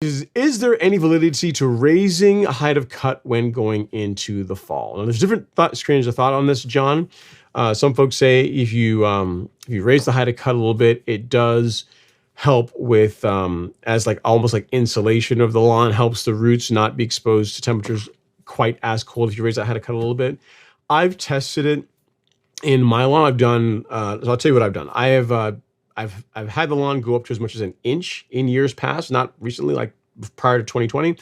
Is there any validity to raising a height of cut when going into the fall? Now, there's different strands of thought on this, John. Some folks say if you raise the height of cut a little bit, it does help with as like almost like insulation of the lawn, helps the roots not be exposed to temperatures quite as cold if you raise that height of cut a little bit. I've tested it in my lawn. I've done. So I'll tell you what I've done. I've had the lawn go up to as much as an inch in years past, not recently, like prior to 2020.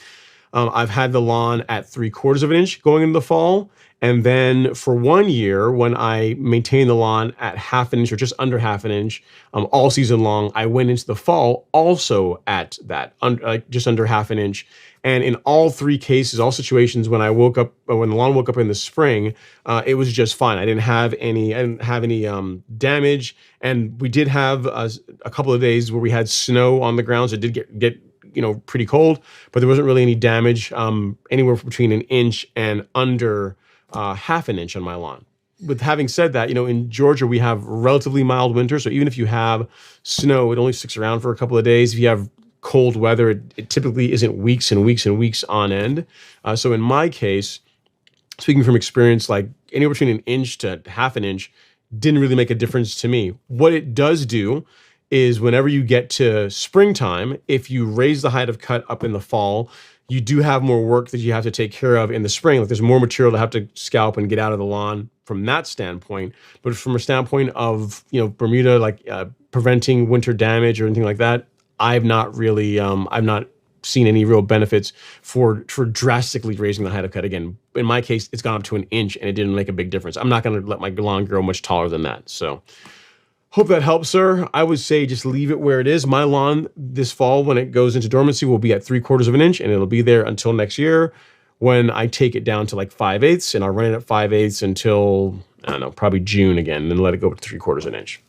I've had the lawn at 3/4 of an inch going into the fall. And then for 1 year, when I maintained the lawn at half an inch or just under half an inch all season long, I went into the fall also at that, just under half an inch. And in all three cases, all situations, when the lawn woke up in the spring, it was just fine. I didn't have any damage. And we did have a couple of days where we had snow on the ground, so it did get pretty cold, but there wasn't really any damage, anywhere between an inch and under half an inch on my lawn. With having said that, in Georgia, we have relatively mild winter. So even if you have snow, it only sticks around for a couple of days. If you have cold weather, it typically isn't weeks and weeks and weeks on end. So in my case, speaking from experience, like anywhere between an inch to half an inch didn't really make a difference to me. What it does do is whenever you get to springtime, if you raise the height of cut up in the fall, you do have more work that you have to take care of in the spring. Like there's more material to have to scalp and get out of the lawn from that standpoint. But from a standpoint of, Bermuda, like preventing winter damage or anything like that, I've not seen any real benefits for drastically raising the height of cut. Again, in my case, it's gone up to an inch and it didn't make a big difference. I'm not going to let my lawn grow much taller than that. So hope that helps, sir. I would say just leave it where it is. My lawn this fall, when it goes into dormancy, will be at 3/4 of an inch, and it'll be there until next year when I take it down to like 5/8, and I'll run it at 5/8 until, I don't know, probably June again, and then let it go to 3/4 of an inch.